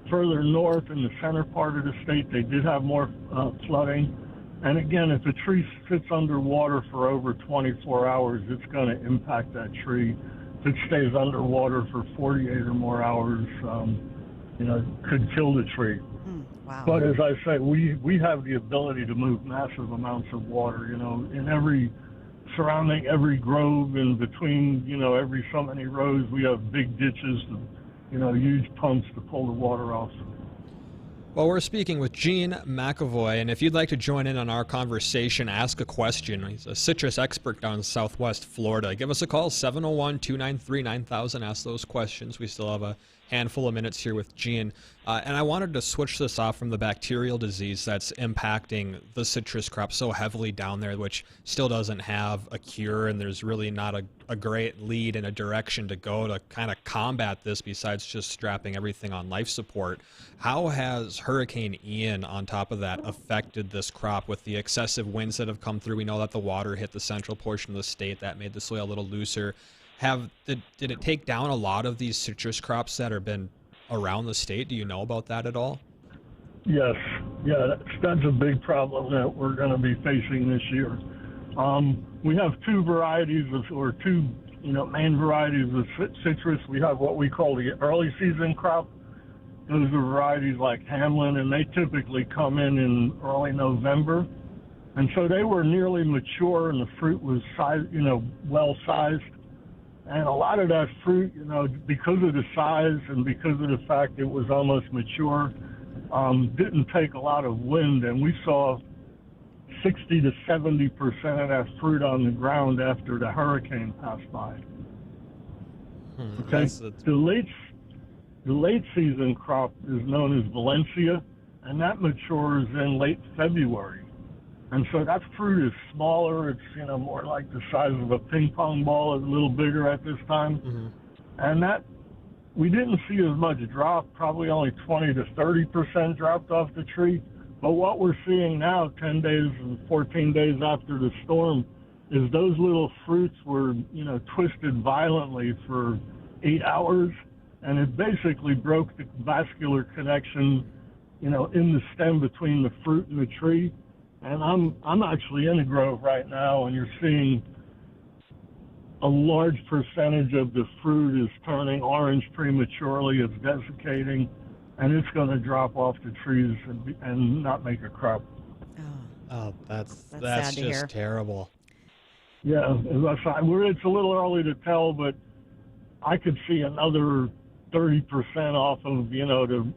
Further north in the center part of the state, they did have more flooding. And again, if a tree sits underwater for over 24 hours, it's going to impact that tree. If it stays underwater for 48 or more hours, could kill the tree. Wow. But as I say, we have the ability to move massive amounts of water, in surrounding every grove and between, every so many rows, we have big ditches, huge pumps to pull the water off. Well, we're speaking with Gene McAvoy, and if you'd like to join in on our conversation, ask a question. He's a citrus expert down in southwest Florida. Give us a call, 701-293-9000. Ask those questions. We still have a handful of minutes here with Gene. And I wanted to switch this off from the bacterial disease that's impacting the citrus crop so heavily down there, which still doesn't have a cure, and there's really not a great lead in a direction to go to kind of combat this besides just strapping everything on life support. How has Hurricane Ian, on top of that, affected this crop with the excessive winds that have come through? We know that the water hit the central portion of the state. That made the soil a little looser. Did it take down a lot of these citrus crops that have been around the state? Do you know about that at all? Yes. Yeah, that's a big problem that we're going to be facing this year. We have two main varieties of citrus. We have what we call the early season crop. Those are varieties like Hamlin, and they typically come in early November. And so they were nearly mature, and the fruit was well sized. And a lot of that fruit, because of the size and because of the fact it was almost mature, didn't take a lot of wind. And we saw 60 to 70% of that fruit on the ground after the hurricane passed by. Okay. The late season crop is known as Valencia, and that matures in late February. And so that fruit is smaller. It's, more like the size of a ping pong ball, a little bigger at this time. Mm-hmm. And that, we didn't see as much drop, probably only 20 to 30% dropped off the tree. But what we're seeing now, 10 days and 14 days after the storm, is those little fruits were, twisted violently for 8 hours. And it basically broke the vascular connection, in the stem between the fruit and the tree. And I'm actually in a grove right now, and you're seeing a large percentage of the fruit is turning orange prematurely. It's desiccating, and it's going to drop off the trees and not make a crop. Oh, that's just terrible. Yeah, it's a little early to tell, but I could see another 30% off of, the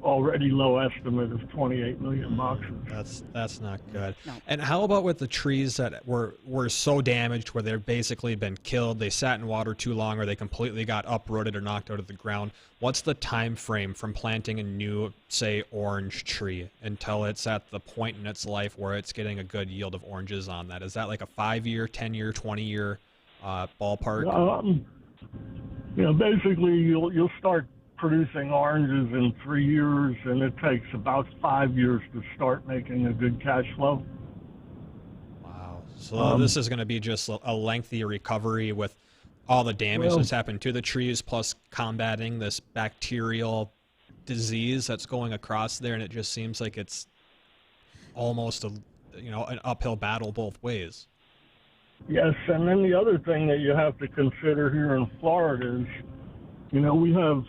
already low estimate of 28 million boxes. That's not good. No. And how about with the trees that were so damaged where they've basically been killed, they sat in water too long, or they completely got uprooted or knocked out of the ground? What's the time frame from planting a new, say, orange tree until it's at the point in its life where it's getting a good yield of oranges on that? Is that like a 5-year, 10-year, 20-year ballpark? Basically you'll start producing oranges in 3 years, and it takes about 5 years to start making a good cash flow. Wow. So this is going to be just a lengthy recovery with all the damage that's happened to the trees, plus combating this bacterial disease that's going across there, and it just seems like it's almost an uphill battle both ways. Yes, and then the other thing that you have to consider here in Florida is, we have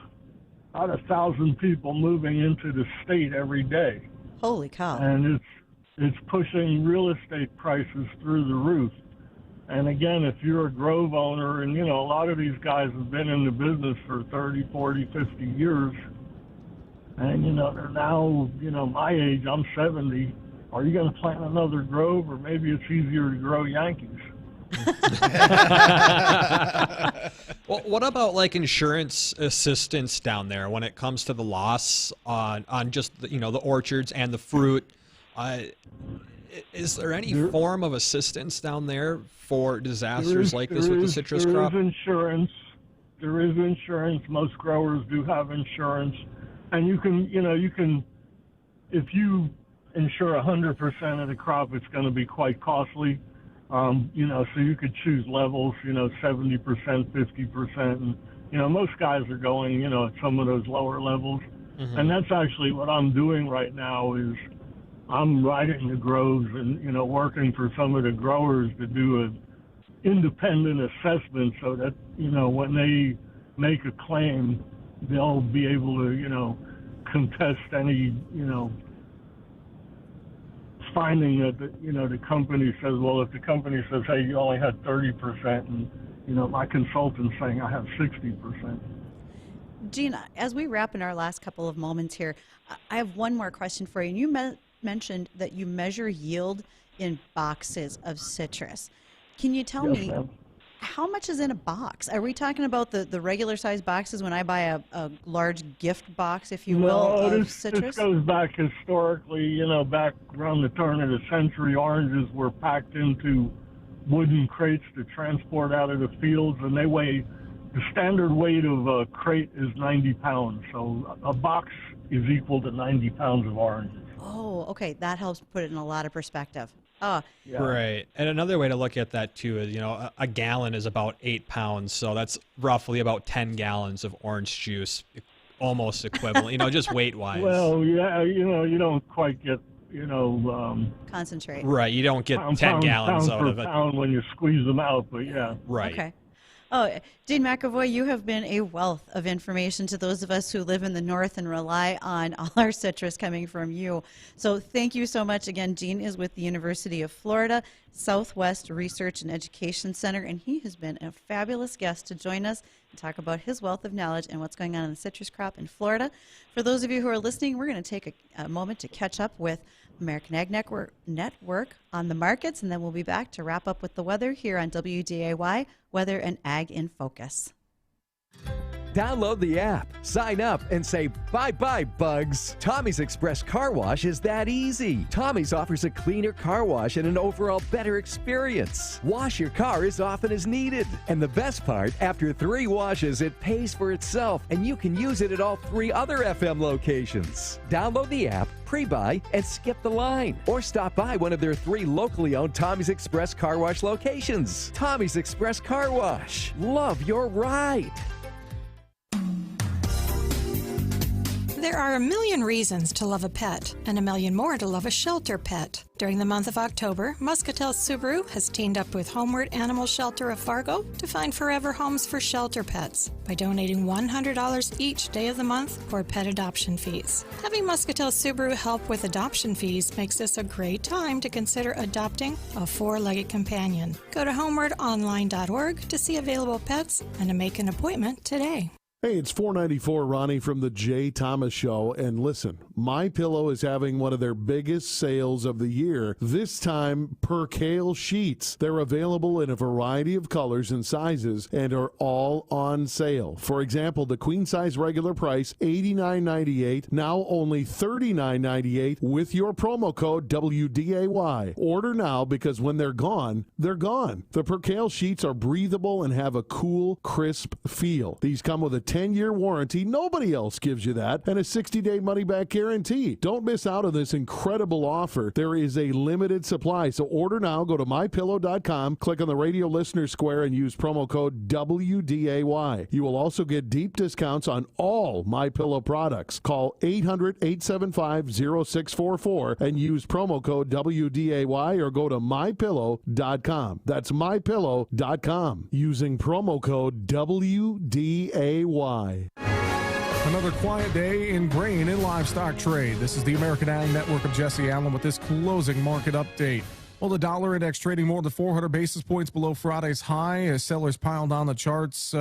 about 1,000 people moving into the state every day. Holy cow. And it's pushing real estate prices through the roof. And again, if you're a grove owner, and a lot of these guys have been in the business for 30, 40, 50 years, and they're now, my age, I'm 70. Are you going to plant another grove, or maybe it's easier to grow Yankees? Well, what about like insurance assistance down there when it comes to the loss on just the orchards and the fruit? Is there any form of assistance down there for disasters like this with the citrus crop? There is insurance. There is insurance. Most growers do have insurance, and you can, if you insure 100% of the crop, it's going to be quite costly. So you could choose levels, 70%, 50%, and most guys are going, at some of those lower levels, and that's actually what I'm doing right now is I'm riding the groves and, working for some of the growers to do an independent assessment so that, when they make a claim, they'll be able to, contest any, finding that, the company says, well, if the company says, hey, you only had 30% and, my consultant's saying I have 60%. Gene, as we wrap in our last couple of moments here, I have one more question for you. You mentioned that you measure yield in boxes of citrus. Can you tell me how much is in a box? Are we talking about the regular size boxes when I buy a large gift box, if you will, of citrus? This goes back historically, back around the turn of the century, oranges were packed into wooden crates to transport out of the fields, and the standard weight of a crate is 90 pounds. So a box is equal to 90 pounds of oranges. Oh, okay. That helps put it in a lot of perspective. Oh, yeah. Right. And another way to look at that, too, is, a gallon is about 8 pounds. So that's roughly about 10 gallons of orange juice, almost equivalent, just weight-wise. Well, yeah, you don't quite get, concentrate. Right. You don't get 10 gallons out of it. Pound when you squeeze them out, but yeah. Right. Okay. Oh, Gene McAvoy, you have been a wealth of information to those of us who live in the north and rely on all our citrus coming from you. So thank you so much. Again, Gene is with the University of Florida Southwest Research and Education Center, and he has been a fabulous guest to join us and talk about his wealth of knowledge and what's going on in the citrus crop in Florida. For those of you who are listening, we're going to take a moment to catch up with American Ag Network on the markets, and then we'll be back to wrap up with the weather here on WDAY, Weather and Ag in Focus. Download the app, sign up, and say bye-bye, bugs. Tommy's Express Car Wash is that easy. Tommy's offers a cleaner car wash and an overall better experience. Wash your car as often as needed. And the best part, after 3 washes, it pays for itself, and you can use it at all 3 other FM locations. Download the app, pre-buy, and skip the line. Or stop by one of their 3 locally owned Tommy's Express Car Wash locations. Tommy's Express Car Wash. Love your ride. There are a million reasons to love a pet, and a million more to love a shelter pet. During the month of October, Muscatel Subaru has teamed up with Homeward Animal Shelter of Fargo to find forever homes for shelter pets by donating $100 each day of the month for pet adoption fees. Having Muscatel Subaru help with adoption fees makes this a great time to consider adopting a 4-legged companion. Go to homewardonline.org to see available pets and to make an appointment today. Hey, it's 494 Ronnie from the Jay Thomas Show, and listen, MyPillow is having one of their biggest sales of the year, this time percale sheets. They're available in a variety of colors and sizes and are all on sale. For example, the queen size regular price, $89.98, now only $39.98 with your promo code WDAY. Order now because when they're gone, they're gone. The percale sheets are breathable and have a cool, crisp feel. These come with a 10-year warranty. Nobody else gives you that. And a 60-day money-back guarantee. Don't miss out on this incredible offer. There is a limited supply. So order now. Go to MyPillow.com, click on the radio listener square, and use promo code WDAY. You will also get deep discounts on all MyPillow products. Call 800-875-0644 and use promo code WDAY or go to MyPillow.com. That's MyPillow.com. Using promo code WDAY. Another quiet day in grain and livestock trade. This is the American Ag Network of Jesse Allen with this closing market update. Well, the dollar index trading more than 400 basis points below Friday's high as sellers piled on the charts,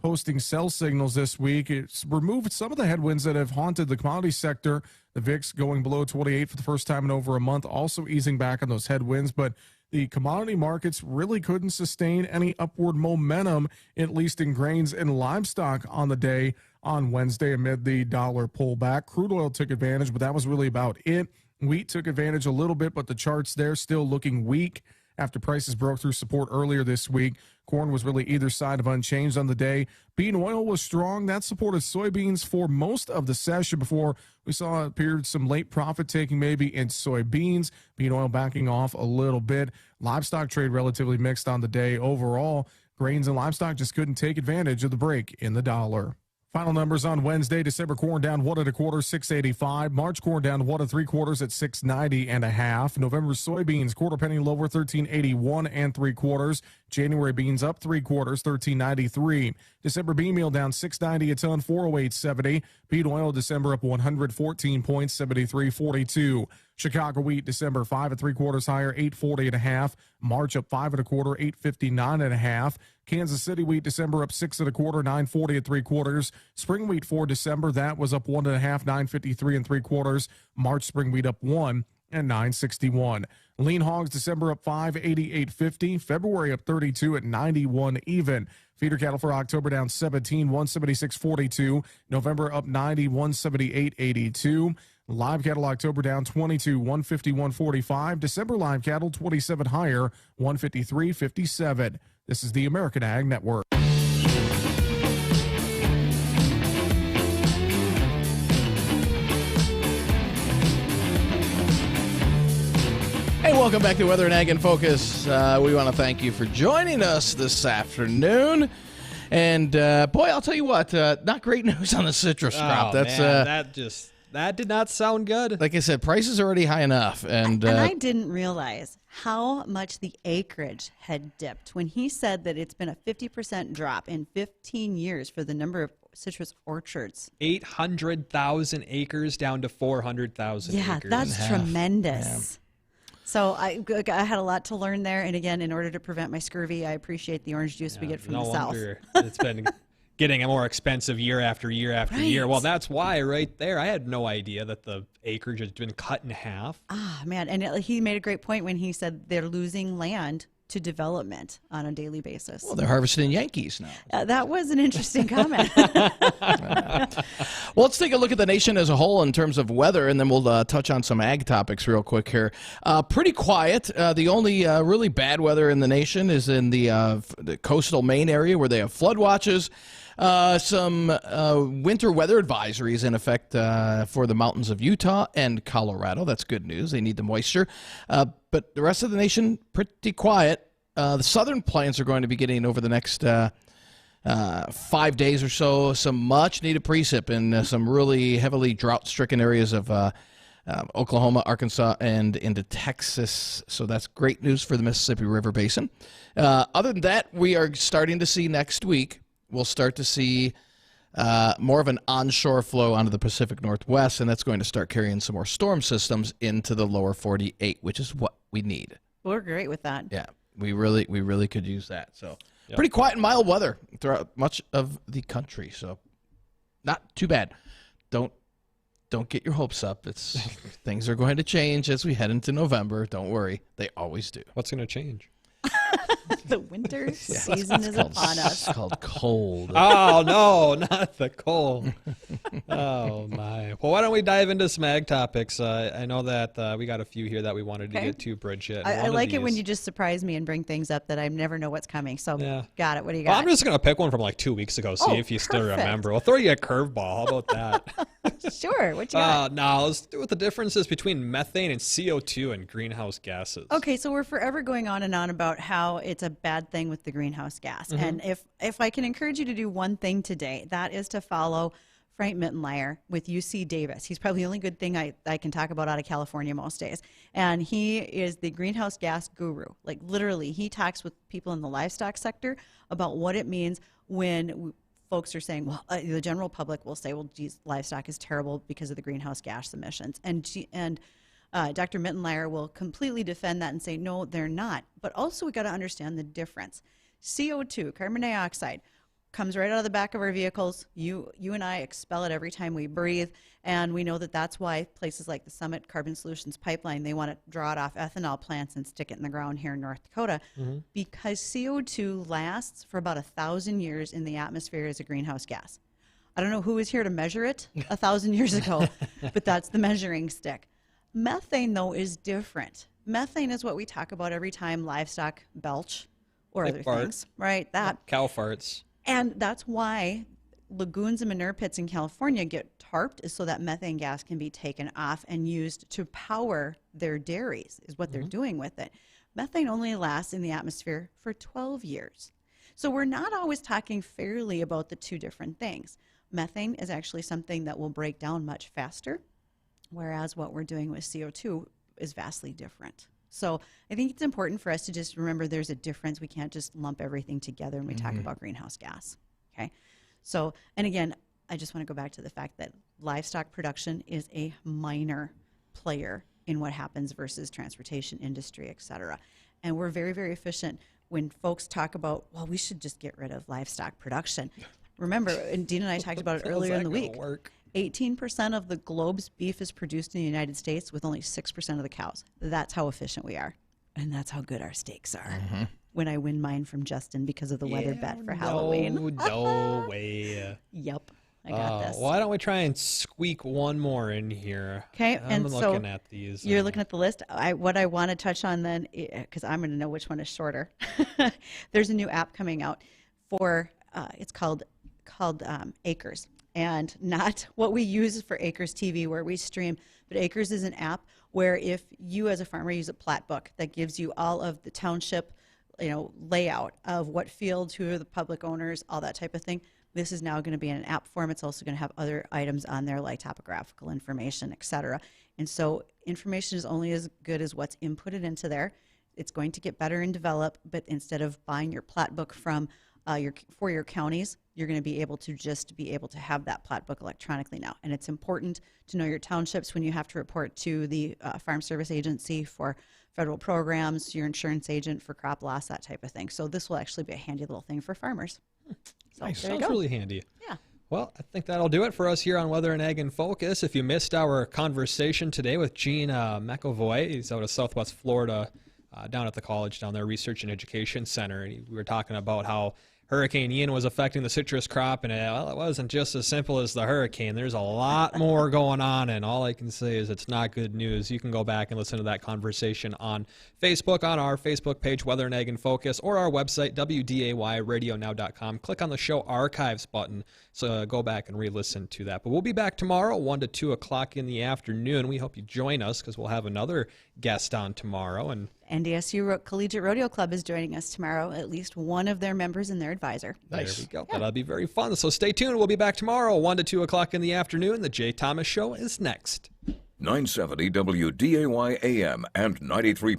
posting sell signals this week. It's removed some of the headwinds that have haunted the commodity sector. The VIX going below 28 for the first time in over a month, also easing back on those headwinds. But the commodity markets really couldn't sustain any upward momentum, at least in grains and livestock on the day on Wednesday amid the dollar pullback. Crude oil took advantage, but that was really about it. Wheat took advantage a little bit, but the charts there still looking weak after prices broke through support earlier this week. Corn was really either side of unchanged on the day. Bean oil was strong. That supported soybeans for most of the session before we saw appeared some late profit taking maybe in soybeans. Bean oil backing off a little bit. Livestock trade relatively mixed on the day. Overall, grains and livestock just couldn't take advantage of the break in the dollar. Final numbers on Wednesday. December corn down 1 1/4, $6.85. March corn down 1 3/4 at $6.90.5. November soybeans quarter penny lower, $13.81 3/4. January beans up 3/4, $13.93. December bean meal down $6.90 a ton, $408.70. Bean oil December up 114 points, $73.42. Chicago wheat December 5 3/4 higher, $8.40.5. March up 5 1/4, $8.59.5. Kansas City wheat December up 6 1/4, $9.40 3/4. Spring wheat for December, that was up 1 1/2, $9.53 3/4. March spring wheat up 1 and $9.61. Lean hogs December up 5, $88.50. February up 32 at 91 even. Feeder cattle for October down 17, $176.42. November up 90, $178.82. Live cattle October down 22, $151.45. December live cattle 27 higher, $153.57. This is the American Ag Network. Hey, welcome back to Weather and Ag in Focus. We want to thank you for joining us this afternoon. And, boy, I'll tell you what, not great news on the citrus crop. That's man, that did not sound good. Like I said, prices are already high enough. And I didn't realize how much the acreage had dipped when he said that it's been a 50% drop in 15 years for the number of citrus orchards. 800,000 acres down to 400,000 acres. Yeah, that's tremendous. Yeah. So I had a lot to learn there. And again, in order to prevent my scurvy, I appreciate the orange juice we get from the south. It's been getting a more expensive year after year after year. Well, that's why right there, I had no idea that the acreage has been cut in half. Ah, man. And he made a great point when he said they're losing land to development on a daily basis. Well, they're harvesting Yankees now. That was an interesting comment. Well, let's take a look at the nation as a whole in terms of weather, and then we'll touch on some ag topics real quick here. Pretty quiet. The only really bad weather in the nation is in the coastal Maine area where they have flood watches. Some winter weather advisories in effect for the mountains of Utah and Colorado. That's good news. They need the moisture. But the rest of the nation, pretty quiet. The southern plains are going to be getting over the next 5 days or so some much-needed precip in some really heavily drought-stricken areas of Oklahoma, Arkansas, and into Texas. So that's great news for the Mississippi River Basin. Other than that, we are starting to see next week, we'll start to see more of an onshore flow onto the Pacific Northwest, and that's going to start carrying some more storm systems into the lower 48, which is what we need. We're great with that. Yeah, we really could use that. So pretty quiet and mild weather throughout much of the country. So not too bad. Don't get your hopes up. It's things are going to change as we head into November. Don't worry, they always do. What's going to change? The winter season is upon us. It's called cold. Oh, no, not the cold. Oh, my. Well, why don't we dive into some ag topics? I know that we got a few here that we wanted to get to, Bridgette. I like it when you just surprise me and bring things up that I never know what's coming. So, got it. What do you got? Well, I'm just going to pick one from like 2 weeks ago, see if you still remember. We'll throw you a curveball. How about that? Sure. What you got? No, let's do with the differences between methane and CO2 and greenhouse gases. Okay, so we're forever going on and on about how it's a bad thing with the greenhouse gas. Mm-hmm. And if I can encourage you to do one thing today, that is to follow Frank Mittenleier with UC Davis. He's probably the only good thing I can talk about out of California most days. And he is the greenhouse gas guru. Like literally, he talks with people in the livestock sector about what it means when folks are saying, well, the general public will say, well, geez, livestock is terrible because of the greenhouse gas emissions. And Dr. Mittenleier will completely defend that and say, no, they're not. But also we got to understand the difference. CO2, carbon dioxide, comes right out of the back of our vehicles. You and I expel it every time we breathe, and we know that that's why places like the Summit Carbon Solutions Pipeline, they want to draw it off ethanol plants and stick it in the ground here in North Dakota, because CO2 lasts for about 1,000 years in the atmosphere as a greenhouse gas. I don't know who was here to measure it 1,000 years ago, but that's the measuring stick. Methane, though, is different. Methane is what we talk about every time livestock belch or They other fart. things, right? That. Cow farts. And that's why lagoons and manure pits in California get tarped, is so that methane gas can be taken off and used to power their dairies, is what they're doing with it. Methane only lasts in the atmosphere for 12 years. So we're not always talking fairly about the two different things. Methane is actually something that will break down much faster, whereas what we're doing with CO2 is vastly different. So I think it's important for us to just remember there's a difference. We can't just lump everything together when we talk about greenhouse gas. Okay. So, and again, I just want to go back to the fact that livestock production is a minor player in what happens versus transportation industry, et cetera. And we're very, very efficient when folks talk about, well, we should just get rid of livestock production. Remember, and Dean and I talked about it earlier in the week. 18% of the globe's beef is produced in the United States with only 6% of the cows. That's how efficient we are. And that's how good our steaks are. When I win mine from Justin because of the weather bet for Halloween. No way. Yep. I got this. Why don't we try and squeak one more in here? Okay, I'm and looking so at these. you're looking at the list. What I want to touch on then, because I'm going to know which one is shorter. There's a new app coming out for it's called Acres, and not what we use for Acres TV where we stream, but Acres is an app where if you as a farmer use a plat book that gives you all of the township, layout of what fields, who are the public owners, all that type of thing. This is now going to be in an app form. It's also going to have other items on there like topographical information, et cetera. And so information is only as good as what's inputted into there. It's going to get better and develop, but instead of buying your plat book from for your counties, you're going to be able to have that plat book electronically now. And it's important to know your townships when you have to report to the Farm Service Agency for federal programs, your insurance agent for crop loss, that type of thing. So this will actually be a handy little thing for farmers. So Nice. there you Sounds go. really handy. Yeah. Well, I think that'll do it for us here on Weather and Ag in Focus. If you missed our conversation today with Gene McAvoy, he's out of Southwest Florida, down at the college down there, Research and Education Center. And we were talking about how Hurricane Ian was affecting the citrus crop, and it wasn't just as simple as the hurricane. There's a lot more going on, and all I can say is it's not good news. You can go back and listen to that conversation on Facebook, on our Facebook page, Weather and Ag in Focus, or our website, WDAYradionow.com. Click on the Show Archives button, so go back and re-listen to that. But we'll be back tomorrow, 1 to 2 o'clock in the afternoon. We hope you join us because we'll have another guest on tomorrow. And NDSU Collegiate Rodeo Club is joining us tomorrow, at least one of their members and their advisor. There we go. Yeah. That'll be very fun. So stay tuned. We'll be back tomorrow, 1 to 2 o'clock in the afternoon. The Jay Thomas Show is next. 970 WDAY AM and 93.